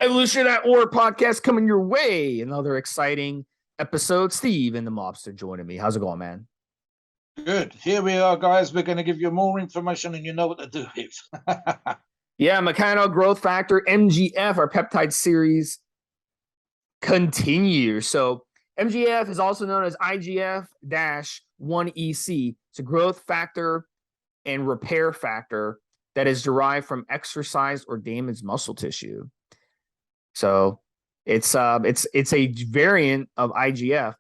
Evolutionary podcast coming your way. Another exciting episode. Steve and the Mobster joining me. How's it going, man? Good. Here we are, guys. We're going to give you more information and you know what to do with. Yeah, Mechano Growth Factor, MGF, our peptide series continues. So MGF is also known as IGF-1EC. It's a growth factor and repair factor that is derived from exercised or damaged muscle tissue. So it's a variant of IGF,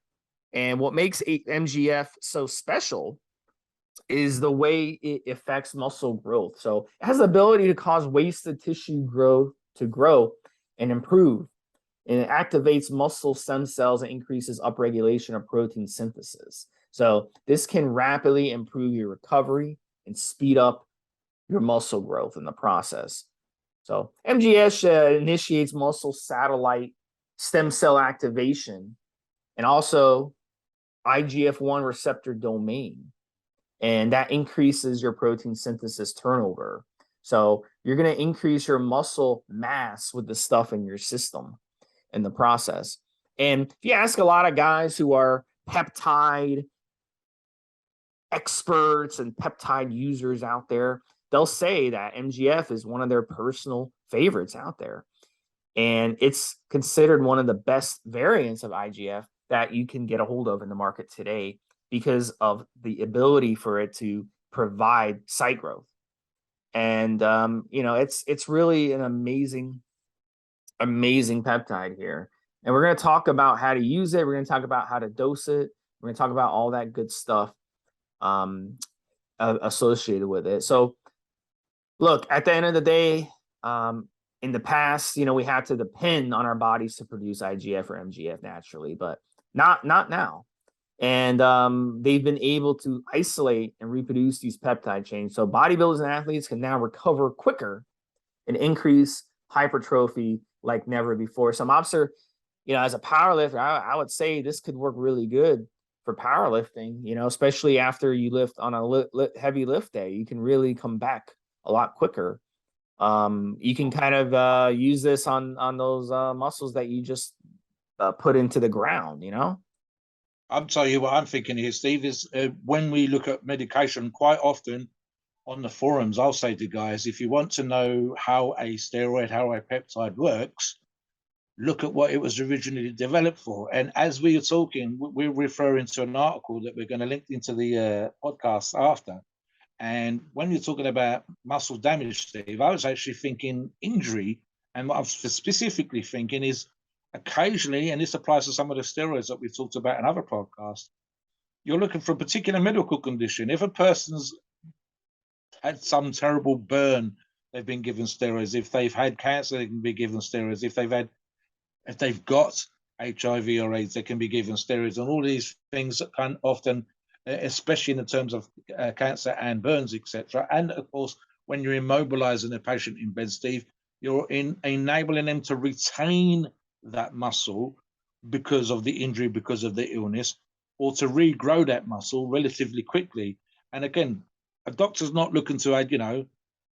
and what makes MGF so special is the way it affects muscle growth. So it has the ability to cause wasted tissue growth to grow and improve, and it activates muscle stem cells and increases upregulation of protein synthesis. So this can rapidly improve your recovery and speed up your muscle growth in the process. So MGF initiates muscle satellite stem cell activation and also IGF-1 receptor domain. And that increases your protein synthesis turnover. So you're going to increase your muscle mass with the stuff in your system in the process. And if you ask a lot of guys who are peptide experts and peptide users out there, they'll say that MGF is one of their personal favorites out there. And it's considered one of the best variants of IGF that you can get a hold of in the market today because of the ability for it to provide site growth. And, it's really an amazing peptide here. And we're going to talk about how to use it. We're going to talk about how to dose it. We're going to talk about all that good stuff associated with it. So, look, at the end of the day, in the past, we had to depend on our bodies to produce IGF or MGF naturally, but not now. And they've been able to isolate and reproduce these peptide chains. So bodybuilders and athletes can now recover quicker and increase hypertrophy like never before. So Mobster, as a powerlifter, I would say this could work really good for powerlifting, especially after you lift on a heavy lift day. You can really come back a lot quicker. You can kind of use this on those muscles that you just put into the ground, I'll tell you what I'm thinking here, Steve, is when we look at medication, quite often on the forums, I'll say to guys, if you want to know how a steroid, how a peptide works, look at what it was originally developed for. And as we are talking, we're referring to an article that we're going to link into the podcast after. And when you're talking about muscle damage, Steve, I was actually thinking injury. And what I'm specifically thinking is occasionally, and this applies to some of the steroids that we've talked about in other podcasts, you're looking for a particular medical condition. If a person's had some terrible burn, they've been given steroids. If they've had cancer, they can be given steroids. If they've got HIV or AIDS, they can be given steroids. And all these things that can often, especially in the terms of cancer and burns, etc. And of course, when you're immobilizing a patient in bed, Steve, you're enabling them to retain that muscle because of the injury, because of the illness, or to regrow that muscle relatively quickly. And again, a doctor's not looking to add,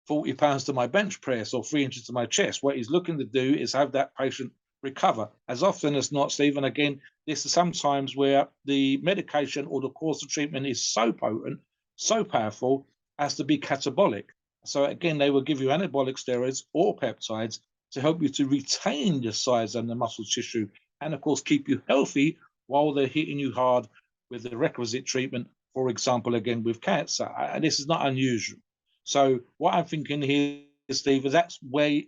40 pounds to my bench press or 3 inches to my chest. What he's looking to do is have that patient recover. As often as not, Stephen, again, this is sometimes where the medication or the course of treatment is so potent, so powerful as to be catabolic. So again, they will give you anabolic steroids or peptides to help you to retain the size and the muscle tissue, and of course keep you healthy while they're hitting you hard with the requisite treatment, for example, again with cancer. And this is not unusual. So what I'm thinking here, Steve, is that's where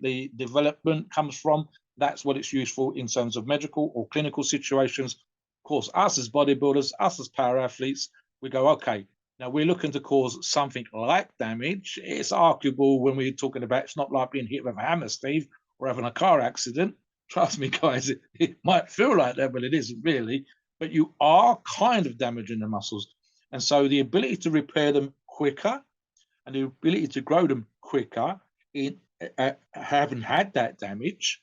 the development comes from. That's what it's used for in terms of medical or clinical situations. Of course, us as bodybuilders, us as power athletes, we go, okay, now we're looking to cause something like damage. It's arguable when we're talking about, it's not like being hit with a hammer, Steve, or having a car accident. Trust me, guys, it might feel like that, but it isn't really. But you are kind of damaging the muscles. And so the ability to repair them quicker and the ability to grow them quicker in having had that damage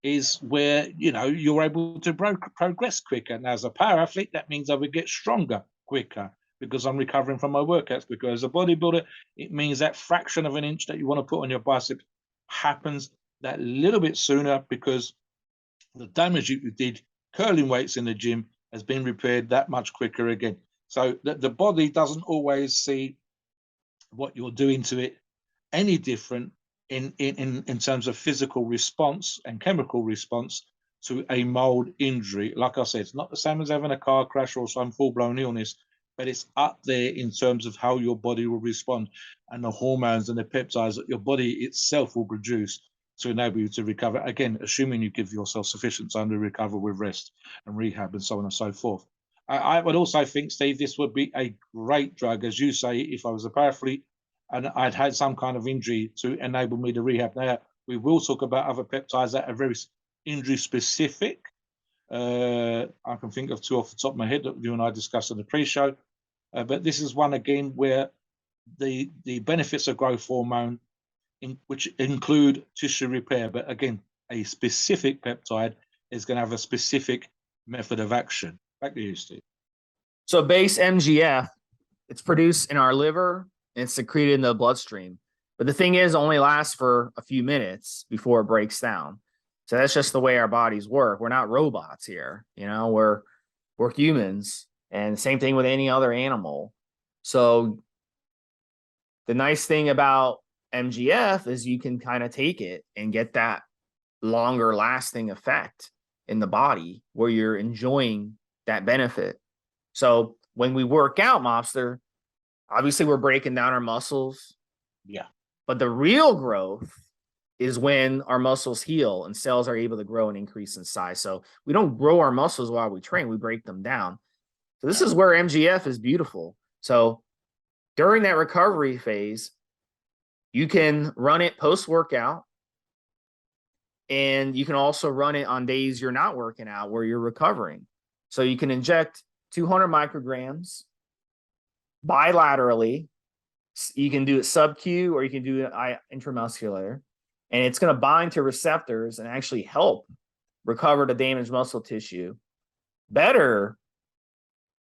is where, you're able to progress quicker. And as a power athlete, that means I would get stronger quicker because I'm recovering from my workouts. Because as a bodybuilder, it means that fraction of an inch that you want to put on your biceps happens that little bit sooner, because the damage you did curling weights in the gym has been repaired that much quicker again. So the body doesn't always see what you're doing to it any different in terms of physical response and chemical response to a mold injury. Like I said, it's not the same as having a car crash or some full-blown illness, but it's up there in terms of how your body will respond and the hormones and the peptides that your body itself will produce to enable you to recover. Again, assuming you give yourself sufficient time to recover with rest and rehab and so on and so forth. I would also think, Steve, this would be a great drug, as you say, if I was a powerfully and I'd had some kind of injury to enable me to rehab. Now, we will talk about other peptides that are very injury specific. I can think of two off the top of my head that you and I discussed in the pre-show. But this is one, again, where the benefits of growth hormone, which include tissue repair, but again, a specific peptide is going to have a specific method of action. Back to you, Steve. So base MGF, it's produced in our liver and it's secreted in the bloodstream. But the thing is, it only lasts for a few minutes before it breaks down. So that's just the way our bodies work. We're not robots here, you know, we're humans, and same thing with any other animal. So the nice thing about MGF is you can kind of take it and get that longer lasting effect in the body where you're enjoying that benefit. So when we work out, Mobster, obviously we're breaking down our muscles. Yeah. But the real growth is when our muscles heal and cells are able to grow and increase in size. So we don't grow our muscles while we train, we break them down. So this is where MGF is beautiful. So during that recovery phase, you can run it post-workout, and you can also run it on days you're not working out where you're recovering. So you can inject 200 micrograms bilaterally. You can do it sub-Q or you can do it intramuscular, and it's going to bind to receptors and actually help recover the damaged muscle tissue better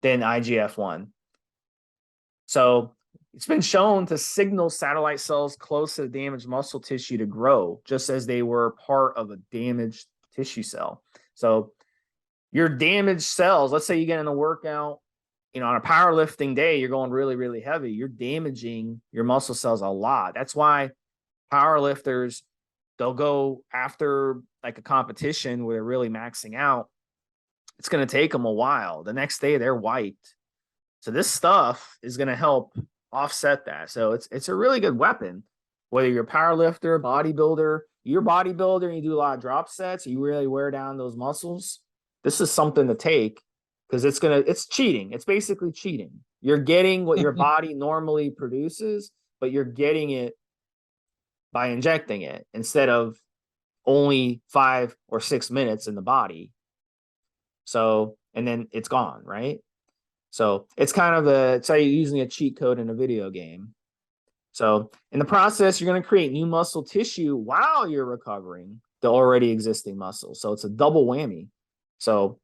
than IGF-1. So it's been shown to signal satellite cells close to the damaged muscle tissue to grow, just as they were part of a damaged tissue cell. So your damaged cells, let's say you get in a workout, you know, on a powerlifting day, you're going really, really heavy. You're damaging your muscle cells a lot. That's why powerlifters, they'll go after like a competition where they're really maxing out. It's going to take them a while. The next day they're wiped. So this stuff is going to help offset that. So it's a really good weapon, whether you're a powerlifter, bodybuilder, you're a bodybuilder and you do a lot of drop sets, you really wear down those muscles. This is something to take, because it's cheating. It's basically cheating. You're getting what your body normally produces, but you're getting it by injecting it instead of only 5 or 6 minutes in the body. So, and then it's gone, right? So it's kind of it's like using a cheat code in a video game. So in the process, you're going to create new muscle tissue while you're recovering the already existing muscle. So it's a double whammy. So,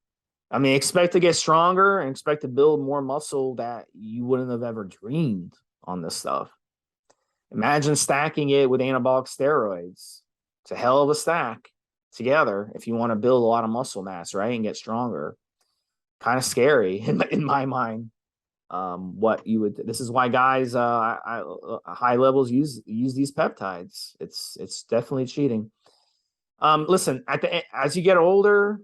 I mean, expect to get stronger and expect to build more muscle that you wouldn't have ever dreamed on this stuff. Imagine stacking it with anabolic steroids. It's a hell of a stack together if you want to build a lot of muscle mass, right, and get stronger. Kind of scary in my mind. What you would, this is why guys high levels use these peptides. It's definitely cheating. Listen, as you get older,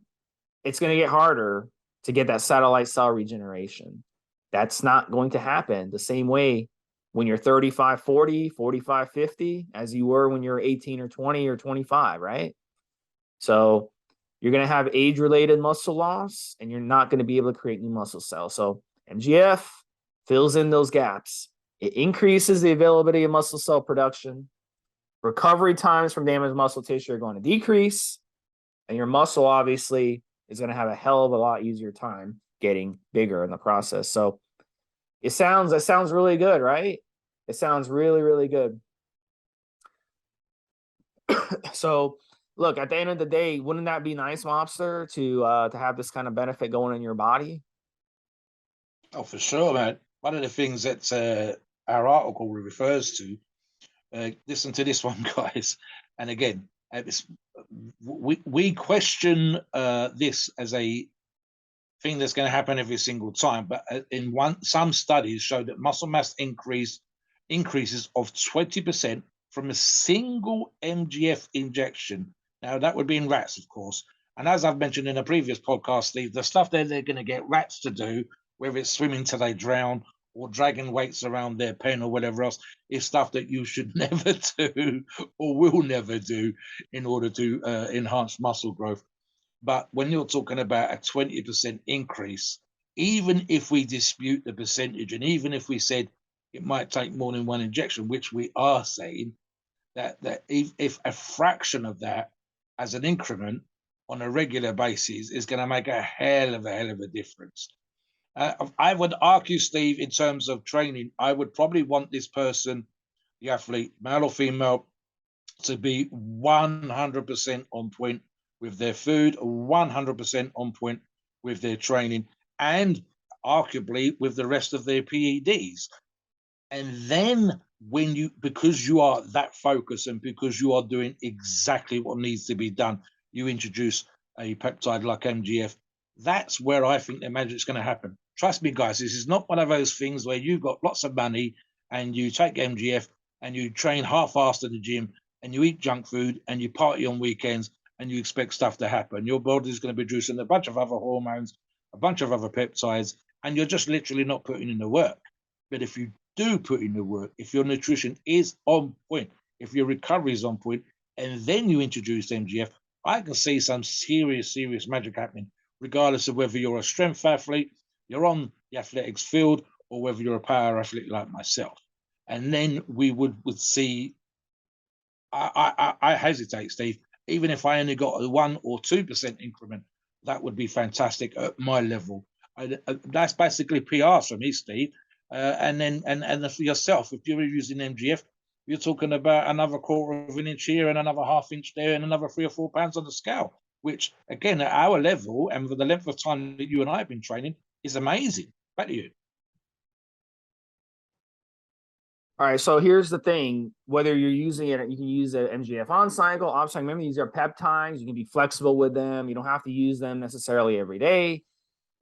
it's going to get harder to get that satellite cell regeneration. That's not going to happen the same way when you're 35, 40, 45, 50 as you were when you're 18 or 20 or 25, right? So you're going to have age-related muscle loss, and you're not going to be able to create new muscle cells. So MGF fills in those gaps. It increases the availability of muscle cell production. Recovery times from damaged muscle tissue are going to decrease, and your muscle obviously is going to have a hell of a lot easier time getting bigger in the process. So that sounds really good, right? It sounds really, really good. So look, at the end of the day, wouldn't that be nice, Mobster, to have this kind of benefit going in your body? Oh, for sure, man. One of the things that our article refers to, listen to this one, guys. And again, We question this as a thing that's going to happen every single time, but some studies show that muscle mass increases of 20% from a single MGF injection. Now that would be in rats, of course. And as I've mentioned in a previous podcast, Steve, the stuff that they're going to get rats to do, whether it's swimming till they drown or dragging weights around their pen or whatever else, is stuff that you should never do or will never do in order to enhance muscle growth. But when you're talking about a 20% increase, even if we dispute the percentage, and even if we said it might take more than one injection, which we are saying, that if a fraction of that as an increment on a regular basis is going to make a hell of a difference. I would argue, Steve, in terms of training, I would probably want this person, the athlete, male or female, to be 100% on point with their food, 100% on point with their training, and arguably with the rest of their PEDs. And then because you are that focused and because you are doing exactly what needs to be done, you introduce a peptide like MGF. That's where I think the magic's going to happen. Trust me, guys, this is not one of those things where you've got lots of money and you take MGF and you train half-assed in the gym and you eat junk food and you party on weekends and you expect stuff to happen. Your body's going to be producing a bunch of other hormones, a bunch of other peptides, and you're just literally not putting in the work. But if you do put in the work, if your nutrition is on point, if your recovery is on point, and then you introduce MGF, I can see some serious magic happening, regardless of whether you're a strength athlete, you're on the athletics field, or whether you're a power athlete like myself. And then we would see, I hesitate, Steve, even if I only got a 1 or 2% increment, that would be fantastic at my level. That's basically PR for me, Steve. And then for yourself, if you're using MGF, you're talking about another 1/4 of an inch here and another 1/2 inch there and another 3 or 4 pounds on the scale, which again, at our level and for the length of time that you and I have been training, is amazing. Back to you. All right, so here's the thing. Whether you're using it, you can use an MGF on cycle, off cycle. Remember, these are peptides. You can be flexible with them. You don't have to use them necessarily every day.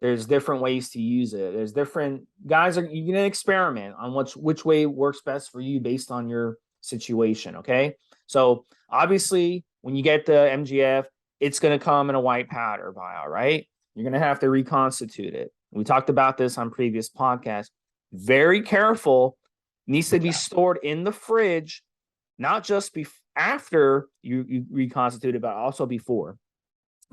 There's different ways to use it. There's different guys. You can experiment on which way works best for you based on your situation. Okay, so obviously, when you get the MGF, it's going to come in a white powder vial, right? You're going to have to reconstitute it. We talked about this on previous podcasts. Very careful. Needs to be stored in the fridge, not just after you reconstitute it, but also before.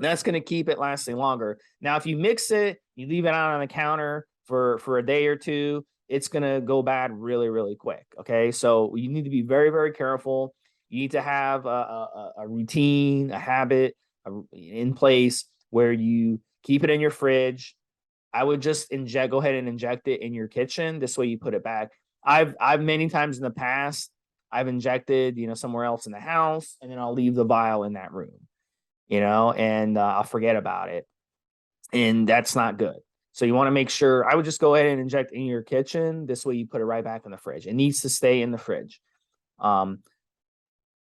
That's going to keep it lasting longer. Now, if you mix it, you leave it out on the counter for a day or two, it's going to go bad really quick. Okay, so you need to be very careful. You need to have a routine, a habit in place where you keep it in your fridge. I would just go ahead and inject it in your kitchen. This way you put it back. I've many times in the past, I've injected, somewhere else in the house, and then I'll leave the vial in that room, and I'll forget about it. And that's not good. So you want to make sure, I would just go ahead and inject in your kitchen. This way you put it right back in the fridge. It needs to stay in the fridge.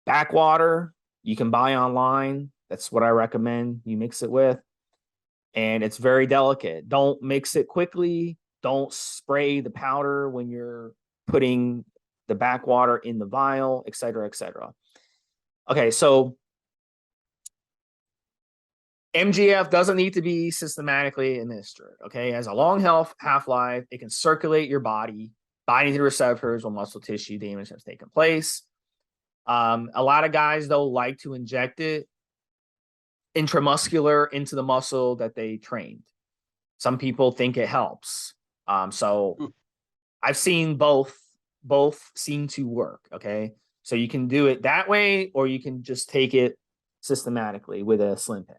Backwater, you can buy online. That's what I recommend you mix it with. And it's very delicate. Don't mix it quickly. Don't spray the powder when you're putting the backwater in the vial, et cetera, et cetera. Okay, so MGF doesn't need to be systematically administered. Okay, it has a long half-life. It can circulate your body, binding to the receptors when muscle tissue damage has taken place. A lot of guys, though, like to inject it intramuscular into the muscle that they trained. Some people think it helps. So I've seen both seem to work. Okay, so you can do it that way, or you can just take it systematically with a slim pen.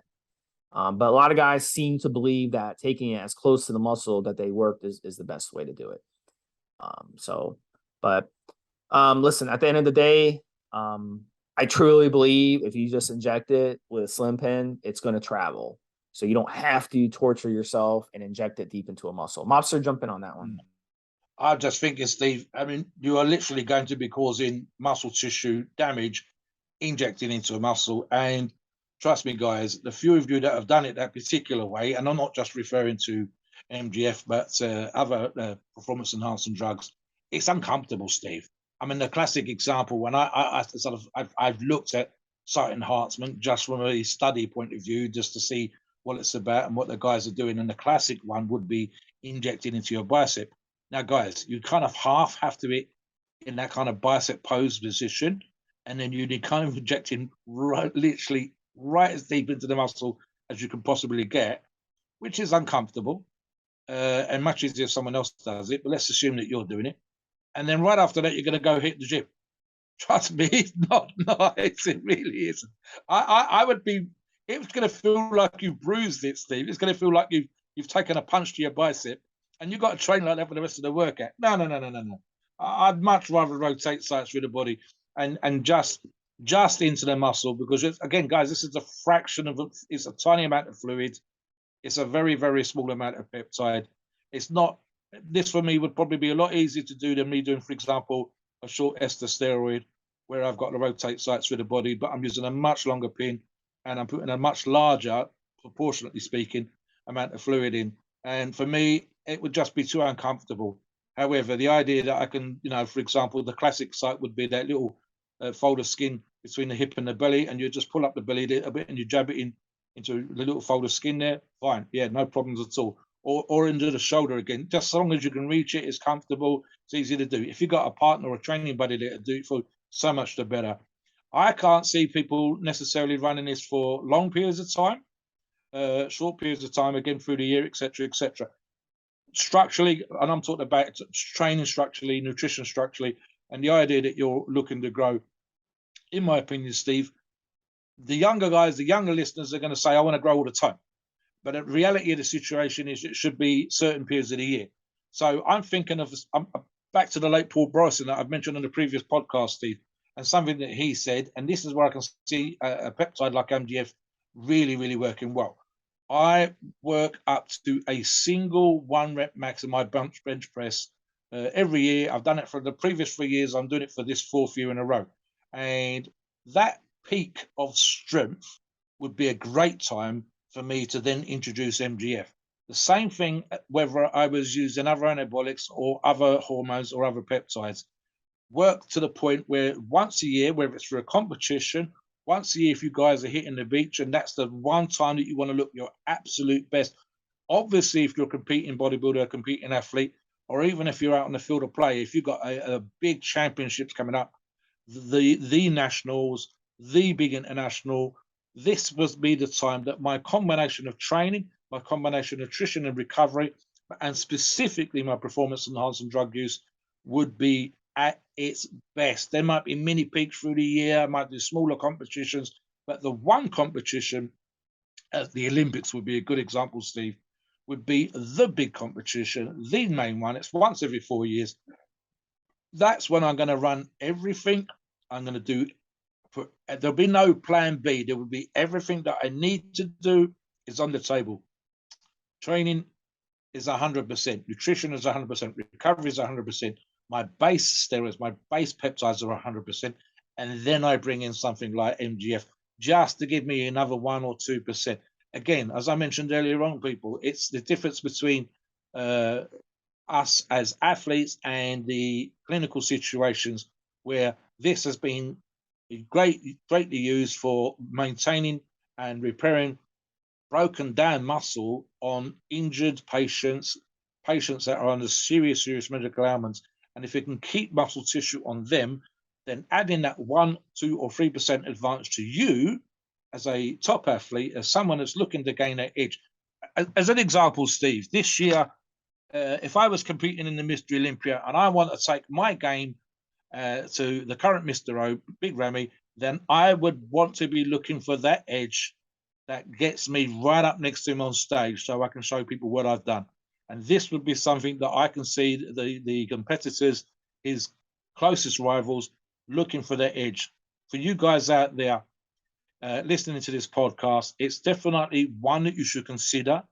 But a lot of guys seem to believe that taking it as close to the muscle that they worked is the best way to do it. Listen, at the end of the day, I truly believe if you just inject it with a slim pen, it's going to travel. So you don't have to torture yourself and inject it deep into a muscle. Mobster, jump in on that one. I'm just thinking, Steve, I mean, you are literally going to be causing muscle tissue damage injecting into a muscle. And trust me, guys, the few of you that have done it that particular way, and I'm not just referring to MGF, but other performance enhancing drugs, it's uncomfortable, Steve. I mean, the classic example when I've looked at site enhancement just from a study point of view, just to see what it's about and what the guys are doing. And the classic one would be injecting into your bicep. Now, guys, you kind of half have to be in that kind of bicep pose position, and then you need kind of injecting literally right as deep into the muscle as you can possibly get, which is uncomfortable and much easier if someone else does it. But let's assume that you're doing it, and then right after that, you're going to go hit the gym. Trust me, it's not nice. It really isn't. I would be. It's going to feel like you bruised it, Steve. It's going to feel like you've taken a punch to your bicep, and you've got to train like that for the rest of the workout. No. I'd much rather rotate sites through the body and just into the muscle, because again, guys, this is a fraction of it's a tiny amount of fluid. It's a very, very small amount of peptide. It's not. This for me would probably be a lot easier to do than me doing, for example, a short ester steroid where I've got to rotate sites through the body, but I'm using a much longer pin and I'm putting a much larger, proportionately speaking, amount of fluid in. And for me, it would just be too uncomfortable. However, the idea that I can, for example, the classic site would be that little fold of skin between the hip and the belly, and you just pull up the belly a bit and you jab it into the little fold of skin there. Fine. Yeah, no problems at all. Or into the shoulder again. Just as long as you can reach it, it's comfortable, it's easy to do. If you've got a partner or a training buddy there to do it for, so much the better. I can't see people necessarily running this for long periods of time, short periods of time, again through the year, etc., etc. Structurally, and I'm talking about training structurally, nutrition structurally, and the idea that you're looking to grow. In my opinion, Steve, the younger guys, the younger listeners are going to say, I want to grow all the time. But the reality of the situation is it should be certain periods of the year. So I'm thinking of, back to the late Paul Bryson that I've mentioned on the previous podcast, Steve, and something that he said, and this is where I can see a peptide like MGF really, really working well. I work up to a single 1 rep max in my bench press every year. I've done it for the previous 3 years. I'm doing it for this 4th year in a row. And that peak of strength would be a great time for me to then introduce MGF. The same thing whether I was using other anabolics or other hormones or other peptides. Work to the point where once a year, whether it's for a competition, once a year, if you guys are hitting the beach and that's the one time that you want to look your absolute best. Obviously, if you're a competing bodybuilder, a competing athlete, or even if you're out on the field of play, if you've got a big championships coming up, the nationals, the big international, this must be the time that my combination of training, my combination of nutrition and recovery, and specifically my performance enhancing drug use would be at its best. There might be mini peaks through the year, I might do smaller competitions, but the one competition, as the Olympics would be a good example, Steve, would be the big competition, the main one. It's once every 4 years. That's when I'm going to run everything. I'm going to do. There'll be no plan B. There will be everything that I need to do is on the table. Training is 100%. Nutrition is 100%. Recovery is 100%. My base steroids, my base peptides are 100%. And then I bring in something like MGF just to give me another 1 or 2%. Again, as I mentioned earlier on, people, it's the difference between us as athletes and the clinical situations where this has been greatly used for maintaining and repairing broken down muscle on injured patients that are under serious medical ailments. And if it can keep muscle tissue on them, then adding that 1, 2, or 3% advantage to you as a top athlete, as someone that's looking to gain that edge. As an example, Steve, this year, if I was competing in the Mr. Olympia and I want to take my game to the current Mr. O, Big Ramy, then I would want to be looking for that edge that gets me right up next to him on stage so I can show people what I've done. And this would be something that I can see the competitors, his closest rivals, looking for their edge. For you guys out there listening to this podcast, it's definitely one that you should consider.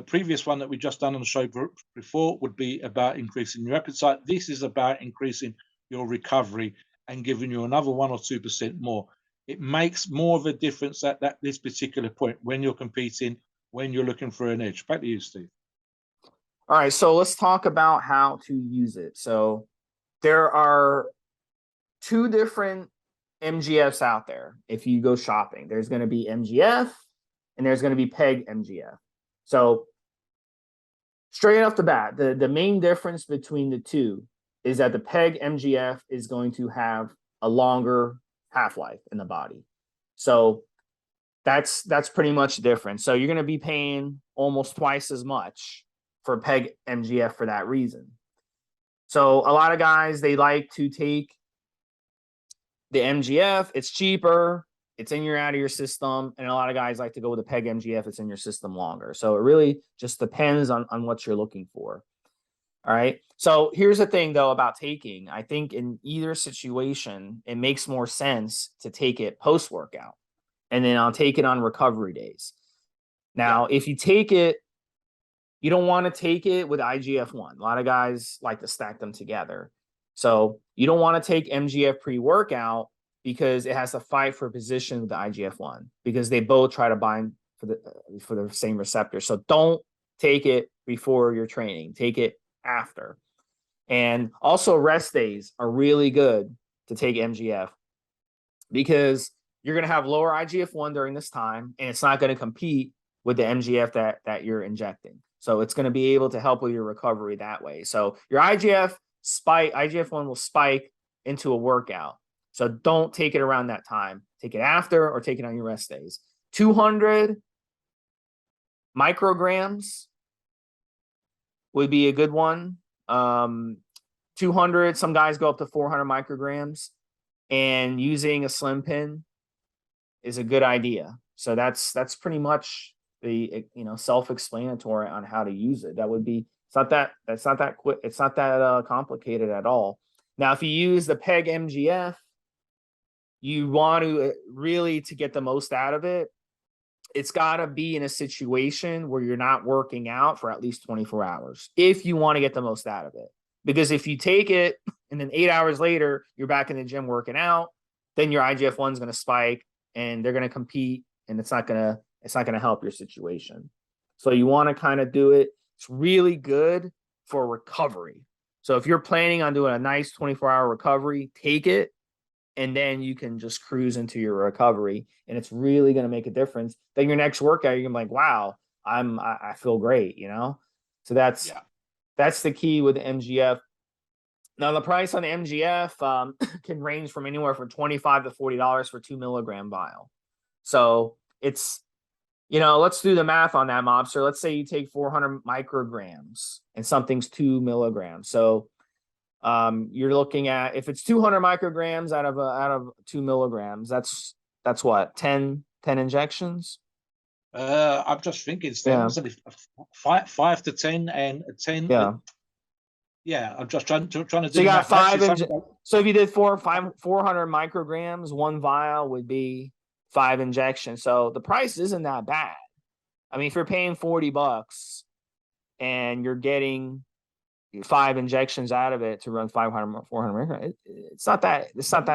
Previous one that we just done on the show before would be about increasing your appetite. This is about increasing your recovery. and giving you another 1 or 2% more. It makes more of a difference at this particular point when you're competing, when you're looking for an edge. Back to you, Steve. All right, so let's talk about how to use it. So there are 2 different MGFs out there. If you go shopping, there's going to be MGF and there's going to be PEG MGF. So straight off the bat, the main difference between the two is that the PEG MGF is going to have a longer half-life in the body. So that's pretty much the difference. So you're going to be paying almost twice as much for PEG MGF for that reason. So a lot of guys, they like to take the MGF. It's cheaper. It's in your out of your system. And a lot of guys like to go with the PEG MGF. It's in your system longer. So it really just depends on what you're looking for. All right. So here's the thing, though, about taking. I think in either situation, it makes more sense to take it post-workout. And then I'll take it on recovery days. Now, if you take it, you don't want to take it with IGF-1. A lot of guys like to stack them together. So you don't want to take MGF pre-workout because it has to fight for position with the IGF-1 because they both try to bind for the same receptor. So don't take it before you're training. Take it after. And also rest days are really good to take MGF because you're going to have lower IGF-1 during this time, and it's not going to compete with the MGF that you're injecting. So it's going to be able to help with your recovery that way. So your IGF-1 will spike into a workout. So don't take it around that time. Take it after or take it on your rest days. 200 micrograms would be a good one. 200, some guys go up to 400 micrograms, and using a slim pin is a good idea. So that's pretty much the self-explanatory on how to use it. It's not that complicated at all. Now, if you use the PEG MGF, you want to really, to get the most out of it, it's got to be in a situation where you're not working out for at least 24 hours if you want to get the most out of it. Because if you take it and then 8 hours later, you're back in the gym working out, then your IGF-1 is going to spike and they're going to compete, and it's not going to help your situation. So you want to kind of do it. It's really good for recovery. So if you're planning on doing a nice 24-hour recovery, take it, and then you can just cruise into your recovery, and it's really going to make a difference. Then your next workout, you're gonna be like, wow, I feel great, So that's the key with the MGF. Now the price on the MGF can range from anywhere from $25 to $40 for 2 milligram vial. So it's, let's do the math on that, Mobster. Let's say you take 400 micrograms and something's 2 milligrams. So you're looking at, if it's 200 micrograms out of 2 milligrams, that's what, 10 injections. I'm just thinking, Steve, 5 to 10 and 10. I'm just trying to do. So you got 5 so if you did 400 micrograms, one vial would be 5 injections. So the price isn't that bad. I mean, if you're paying $40 and you're getting 5 injections out of it to run 400 micrograms, it's not that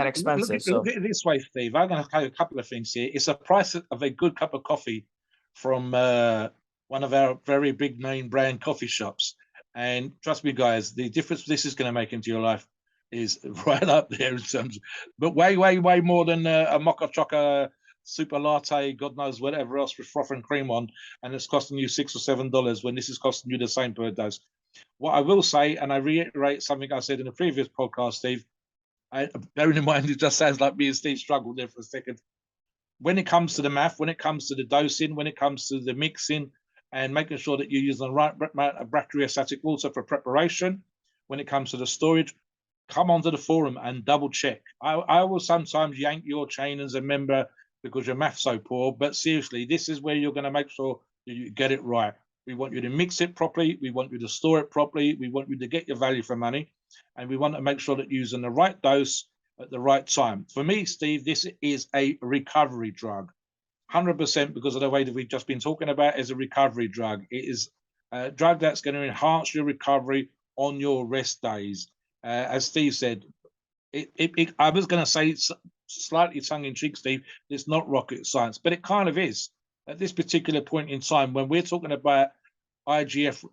expensive. Look at it this way, Steve. I'm going to tell you a couple of things here. It's a price of a good cup of coffee from one of our very big name brand coffee shops. And trust me, guys, the difference this is going to make into your life is right up there in terms, but way, way, way more than a mocha chocolate super latte, God knows whatever else with froth and cream on, and it's costing you $6 or $7 when this is costing you the same per dose. What I will say, and I reiterate something I said in the previous podcast, Steve, bearing in mind it just sounds like me and Steve struggled there for a second. When it comes to the math, when it comes to the dosing, when it comes to the mixing, and making sure that you use the right amount of bacteriostatic water for preparation, when it comes to the storage, come onto the forum and double check. I will sometimes yank your chain as a member because your math's so poor, but seriously, this is where you're going to make sure you get it right. We want you to mix it properly. We want you to store it properly. We want you to get your value for money. And we want to make sure that you're using the right dose at the right time. For me, Steve, this is a recovery drug. 100% because of the way that we've just been talking about is a recovery drug. It is a drug that's going to enhance your recovery on your rest days. As Steve said, I was going to say it's slightly tongue in cheek, Steve. It's not rocket science, but it kind of is at this particular point in time when we're talking about IGF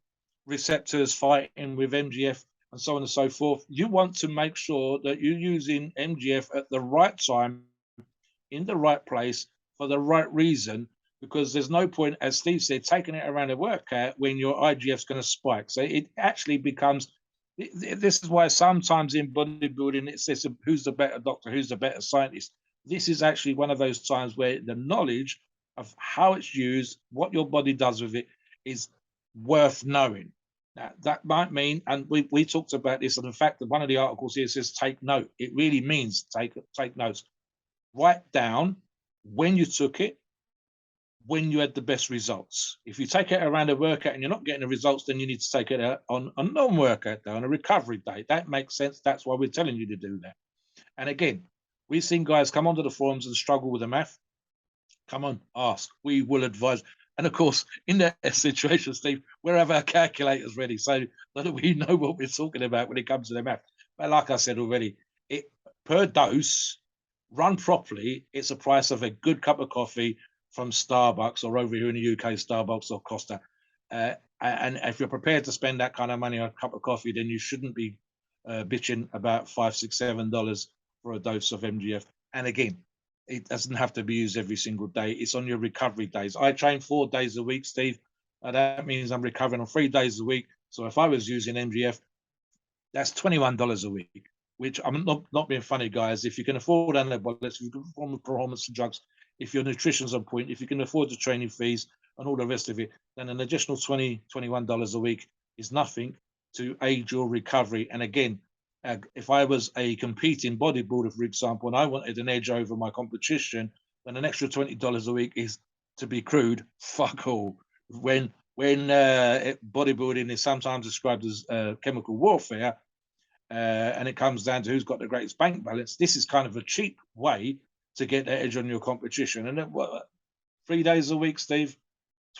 receptors fighting with MGF and so on and so forth. You want to make sure that you're using MGF at the right time, in the right place, for the right reason, because there's no point, as Steve said, taking it around a workout when your IGF's going to spike. So it actually becomes, this is why sometimes in bodybuilding it says who's the better doctor, who's the better scientist. This is actually one of those times where the knowledge of how it's used, what your body does with it, is worth knowing. Now, that might mean, and we talked about this, and in fact, one of the articles here says take note. It really means take notes. Write down when you took it, when you had the best results. If you take it around a workout and you're not getting the results, then you need to take it out on a non-workout day, on a recovery day. That makes sense. That's why we're telling you to do that. And again, we've seen guys come onto the forums and struggle with the math. Come on, ask. We will advise. And of course, in that situation, Steve, we'll have our calculators ready so that we know what we're talking about when it comes to the math. But like I said already, it per dose, run properly, it's a price of a good cup of coffee from Starbucks, or over here in the UK, Starbucks or Costa. And if you're prepared to spend that kind of money on a cup of coffee, then you shouldn't be bitching about $5, $6, $7 for a dose of MGF. And again, it doesn't have to be used every single day. It's on your recovery days. I train 4 days a week, Steve. That means I'm recovering on 3 days a week. So if I was using MGF, that's $21 a week, which I'm not being funny, guys. If you can afford anabolics, if you can afford performance drugs, if your nutrition's on point, if you can afford the training fees and all the rest of it, then an additional $21 a week is nothing to aid your recovery. And again, if I was a competing bodybuilder, for example, and I wanted an edge over my competition, then an extra $20 a week is, to be crude, fuck all. When bodybuilding is sometimes described as chemical warfare, and it comes down to who's got the greatest bank balance, this is kind of a cheap way to get the edge on your competition. And then, 3 days a week, Steve,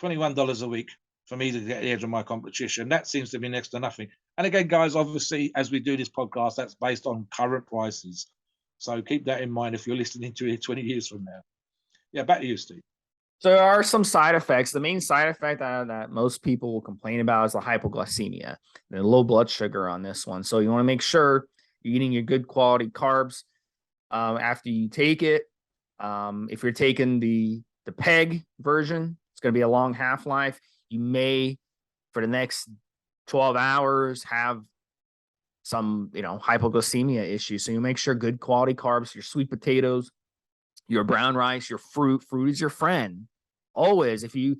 $21 a week for me to get the edge on my competition. That seems to be next to nothing. And again, guys, obviously, as we do this podcast, that's based on current prices. So keep that in mind if you're listening to it 20 years from now. Yeah, back to you, Steve. So there are some side effects. The main side effect that most people will complain about is the hypoglycemia and low blood sugar on this one. So you want to make sure you're eating your good quality carbs after you take it. If you're taking the PEG version, it's going to be a long half-life. You may, for the next 12 hours, have some, hypoglycemia issues. So you make sure good quality carbs, your sweet potatoes, your brown rice, your fruit. Fruit is your friend. Always, if you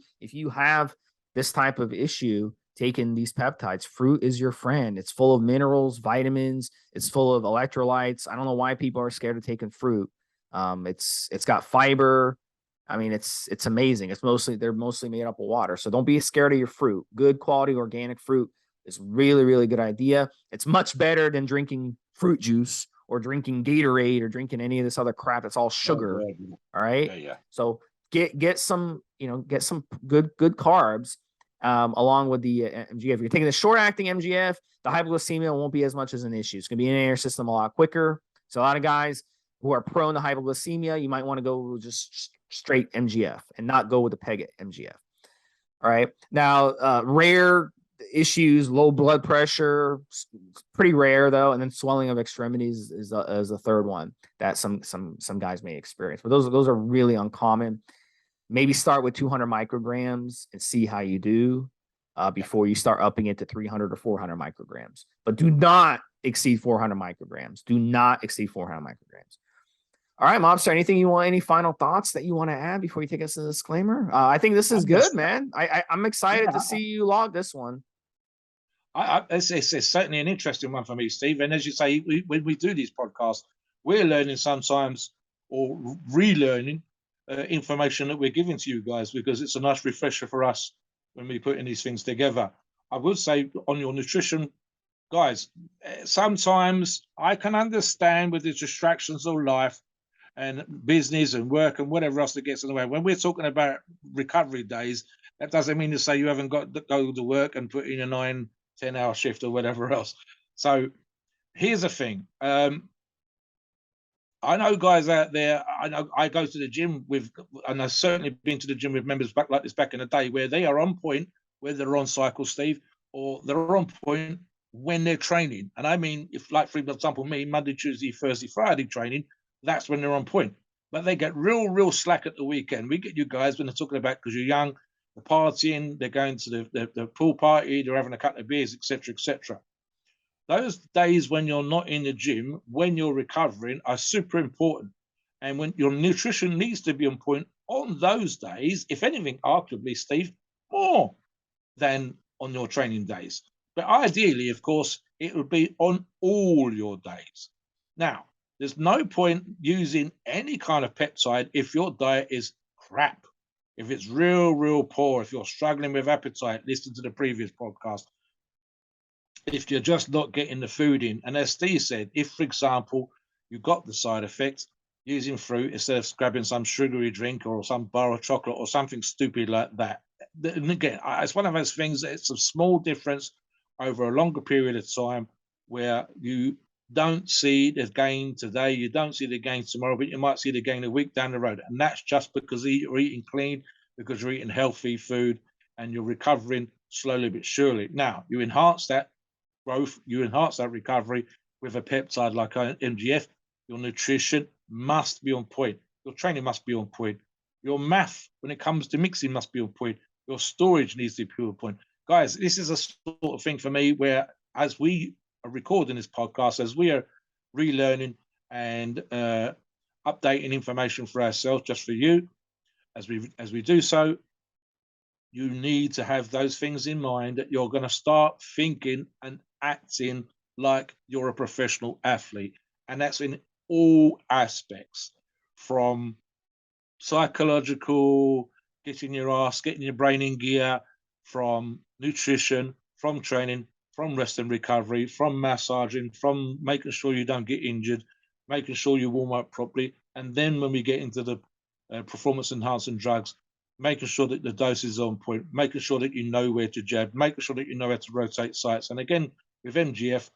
have this type of issue, taking these peptides, fruit is your friend. It's full of minerals, vitamins. It's full of electrolytes. I don't know why people are scared of taking fruit. It's got fiber. I mean, it's amazing. They're mostly made up of water. So don't be scared of your fruit. Good quality organic fruit is really, really good idea. It's much better than drinking fruit juice or drinking Gatorade or drinking any of this other crap. It's all sugar. All right. Yeah. So get some good carbs along with the MGF. If you're taking the short acting MGF, the hypoglycemia won't be as much as an issue. It's going to be in your system a lot quicker. So a lot of guys who are prone to hypoglycemia, you might want to go just straight MGF and not go with the PEG MGF. All right. Now, rare issues, low blood pressure, pretty rare though, and then swelling of extremities is a third one that some guys may experience. But those are really uncommon. Maybe start with 200 micrograms and see how you do before you start upping it to 300 or 400 micrograms. But do not exceed 400 micrograms. Do not exceed 400 micrograms. All right, Mobster, any final thoughts that you want to add before you take us to the disclaimer? I think this is good, man. I'm excited to see you log this one. It's certainly an interesting one for me, Steve. And as you say, when we do these podcasts, we're learning sometimes or relearning information that we're giving to you guys, because it's a nice refresher for us when we're putting these things together. I would say on your nutrition, guys, sometimes I can understand with the distractions of life and business and work and whatever else that gets in the way. When we're talking about recovery days, that doesn't mean to say you haven't got to go to work and put in a 9-10 hour shift or whatever else. So here's the thing. I know guys out there. I know I go to the gym with, and I've certainly been to the gym with members back like this back in the day, where they are on point, whether they're on cycle, Steve, or they're on point when they're training. And I mean, if, like, for example, me, Monday, Tuesday, Thursday, Friday training, that's when they're on point. But they get real slack at the weekend. We get you guys when they're talking about, because you're young, they're partying, they're going to the pool party, they're having a couple of beers, etc., etc. Those days when you're not in the gym, when you're recovering, are super important. And when your nutrition needs to be on point on those days, if anything, arguably, Steve, more than on your training days. But ideally, of course, it would be on all your days. Now, there's no point using any kind of peptide if your diet is crap. If it's real poor, if you're struggling with appetite, listen to the previous podcast. If you're just not getting the food in. And as Steve said, if, for example, you got the side effects using fruit instead of grabbing some sugary drink or some bar of chocolate or something stupid like that. And again, it's one of those things that it's a small difference over a longer period of time where you don't see the gain today, you don't see the gain tomorrow, but you might see the gain a week down the road. And that's just because you're eating clean, because you're eating healthy food, and you're recovering slowly but surely. Now, you enhance that growth, you enhance that recovery with a peptide like MGF. Your nutrition must be on point. Your training must be on point. Your math, when it comes to mixing, must be on point. Your storage needs to be on point. Guys, this is a sort of thing for me where, as we are recording this podcast, as we are relearning and updating information for ourselves, just for you, as we do so, you need to have those things in mind, that you're going to start thinking and acting like you're a professional athlete. And that's in all aspects, from psychological, getting your ass, getting your brain in gear, from nutrition, from training, from rest and recovery, from massaging, from making sure you don't get injured, making sure you warm up properly. And then when we get into the performance enhancing drugs, making sure that the dose is on point, making sure that you know where to jab, making sure that you know how to rotate sites. And again, with MGF,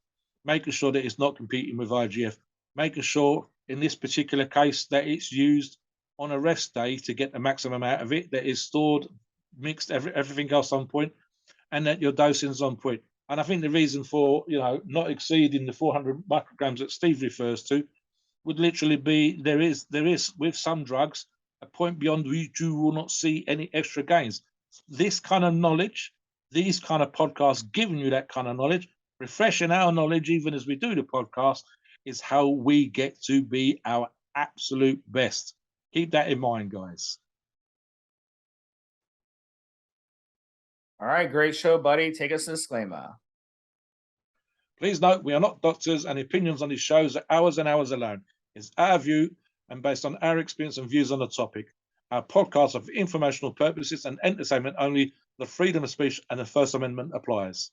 making sure that it's not competing with IGF, making sure in this particular case that it's used on a rest day to get the maximum out of it, that is stored, mixed, everything else on point, and that your dosing is on point. And I think the reason for, not exceeding the 400 micrograms that Steve refers to would literally be there is with some drugs a point beyond which you will not see any extra gains. This kind of knowledge, these kind of podcasts giving you that kind of knowledge, refreshing our knowledge even as we do the podcast, is how we get to be our absolute best. Keep that in mind, guys. All right, great show, buddy. Take us to disclaimer. Please note, we are not doctors, and opinions on these shows are ours and ours alone. It's our view and based on our experience and views on the topic. Our podcasts are for informational purposes and entertainment only. The freedom of speech and the First Amendment applies.